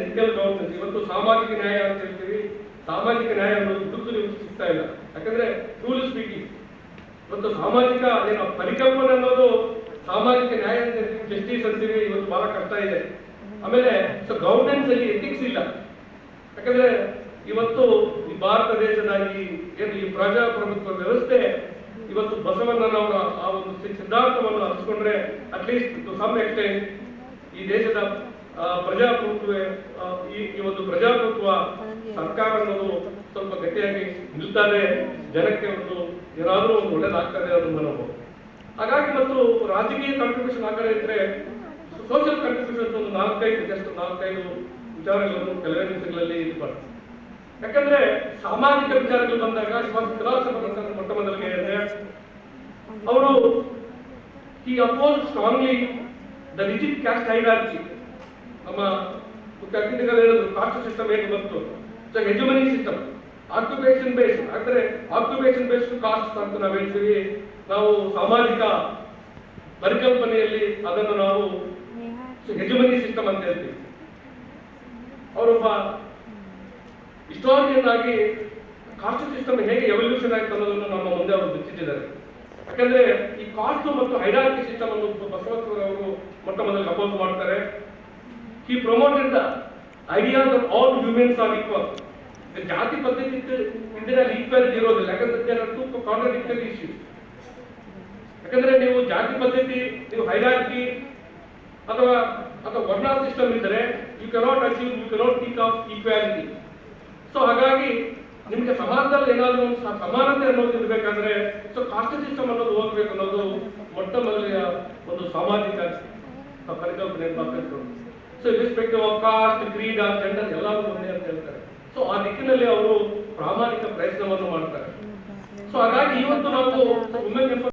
Ethical governance ಇವತ್ತು ಸಾಮಾಜಿಕ ನ್ಯಾಯ ಅಂತ ಹೇಳ್ತೀವಿ. ಸಾಮಾಜಿಕ ನ್ಯಾಯ ಅನ್ನೋದು ದುಡ್ಡು ನಿಮ್ಗೆ ಸಿಗ್ತಾ ಇಲ್ಲ. ಯಾಕಂದ್ರೆ ರೂಲ್ ಸ್ಪೀಕಿಂಗ್ ಇವತ್ತು ಸಾಮಾಜಿಕ ಏನೋ ಪರಿಕಲ್ಪನೆ ಅನ್ನೋದು ಸಾಮಾಜಿಕ ನ್ಯಾಯ ಜಸ್ಟಿಸ್ ಅಂತೀವಿ, ಇವತ್ತು ಬಹಳ ಕಷ್ಟ ಇದೆ. ಆಮೇಲೆ ಗವರ್ನೆನ್ಸ್ ಅಲ್ಲಿ ಎಥಿಕ್ಸ್ ಇಲ್ಲ. ಯಾಕಂದ್ರೆ ಇವತ್ತು ಈ ಭಾರತ ದೇಶದ ಈ ಪ್ರಜಾಪ್ರಭುತ್ವ ವ್ಯವಸ್ಥೆ ಇವತ್ತು ಬಸವಣ್ಣನವರ ಆ ಒಂದು ಸಿದ್ಧಾಂತವನ್ನು ಅರಿಸ್ಕೊಂಡ್ರೆ ಅಟ್ಲೀಸ್ಟ್ ಟು ಸಮ್ ಎಕ್ಸ್ಟೆಂಟ್ ಈ ದೇಶದ ಪ್ರಜಾಪ್ರಭುತ್ವ ಈ ಒಂದು ಪ್ರಜಾಪ್ರಭುತ್ವ ಸರ್ಕಾರ ಅನ್ನೋದು ಸ್ವಲ್ಪ ಗಟ್ಟಿಯಾಗಿ ನಿಲ್ತಾರೆ, ಜನಕ್ಕೆ ಒಂದು ಏನಾದ್ರೂ ಒಂದು ಒಳ್ಳೇದಾಗ್ತದೆ ಅನ್ನೋದು ಮನೋಭಾವ. ಹಾಗಾಗಿ ಮತ್ತು ರಾಜಕೀಯ ಕಾಂಟ್ರಿಬ್ಯೂಷನ್ ಆಗದೇ ಇದ್ರೆ ಸೋಷಿಯಲ್ ಕಾಂಟ್ರಿಬ್ಯೂಷನ್ ಒಂದು ನಾಲ್ಕೈದು ವಿಚಾರಗಳನ್ನು ಕೆಲವೇ ನಿಮಿಷಗಳಲ್ಲಿ ಇರಬಾರ್ದು. ಯಾಕಂದ್ರೆ ಸಾಮಾಜಿಕ ವಿಚಾರಗಳು ಬಂದಾಗ ಫಿಲಾಸಫರ್ ಮೊಟ್ಟ ಮೊದಲಿಗೆ ಹೇಳಿದ್ರೆ ಅವರು ಈ oppose strongly the rigid caste hierarchy. ನಮ್ಮ ಅತಿಥಿಗಳು ಹೇಳಿದ್ರು ಕಾಸ್ಟ್ ಸಿಸ್ಟಮ್ ಹೇಗೆ ಬಂತು, ಹೆಜಮನಿ ಸಿಸ್ಟಮ್, ಆಕ್ಯುಪೇಷನ್ ಬೇಸ್ಡ್. ಅಂದ್ರೆ ಆಕ್ಯುಪೇಷನ್ ಬೇಸ್ಡ್ ಕಾಸ್ಟ್ ಅಂತ ನಾವು ಹೇಳ್ತೀವಿ. ನಾವು ಸಾಮಾಜಿಕ ಪರಿಕಲ್ಪನೆಯಲ್ಲಿ ಅದನ್ನು ನಾವು ಹೆಜಮನಿ ಸಿಸ್ಟಮ್ ಅಂತ ಹೇಳ್ತೀವಿ. ಅವರೊಬ್ಬ ಹಿಸ್ಟಾರಿಯನ್ ಆಗಿ ಕಾಸ್ಟ್ ಸಿಸ್ಟಮ್ ಹೇಗೆ ಎವಲ್ಯೂಷನ್ ಆಯ್ತು ಅನ್ನೋದನ್ನು ನಮ್ಮ ಮುಂದೆ ಅವರು ಬಿಚ್ಚಿಟ್ಟಿದ್ದಾರೆ. ಯಾಕಂದ್ರೆ ಈ ಕಾಸ್ಟ್ ಮತ್ತು ಹೈರಾರ್ಕಿ ಸಿಸ್ಟಮ್ ಅನ್ನು ಬಸವಣ್ಣನವರು ಅವರು ಮೊಟ್ಟ ಮೊದಲು ಅಪೋಸ್ ಮಾಡ್ತಾರೆ. He promoted the idea that all humans are equal. ಜಾತಿ ಪದ್ಧತಿ ಇದ್ರೆ ಈಕ್ವಾಲಿಟಿ ಇರೋದಿಲ್ಲ. ಯಾಕಂದ್ರೆ ಟು ಕಾಂಟ್ರಾಡಿಕ್ಟರಿ ಇಶ್ಯೂಸ್. ಯಾಕಂದ್ರೆ ನೀವು ಜಾತಿ ಪದ್ಧತಿ, ನೀವು ಹೈರಾರ್ಕಿ ಅಥವಾ ವರ್ಣ ಸಿಸ್ಟಮ್ ಇದ್ದರೆ you cannot achieve, you cannot think of equality. So ಹಾಗಾಗಿ ನಿಮ್ಗೆ ಸಮಾಜದಲ್ಲಿ ಏನಾದರೂ ಸಮಾನತೆ ಅನ್ನೋದು ಇರಬೇಕಾದ್ರೆ ಕಾಸ್ಟ್ ಸಿಸ್ಟಮ್ ಅನ್ನೋದು ಹೋಗ್ಬೇಕು ಅನ್ನೋದು ಮೊಟ್ಟ ಮೊದಲಿನ ಒಂದು ಸಾಮಾಜಿಕ ಪರಿಕಲ್ಪನೆ. So irrespective of cost, Creed, gender ಎಲ್ಲರೂ ಒಂದೇ ಅಂತ ಹೇಳ್ತಾರೆ. ಸೊ ಆ ದಿಕ್ಕಿನಲ್ಲಿ ಅವರು ಪ್ರಾಮಾಣಿಕ ಪ್ರಯತ್ನವನ್ನು ಮಾಡ್ತಾರೆ. ಸೊ ಹಾಗಾಗಿ ಇವತ್ತು ನಾವು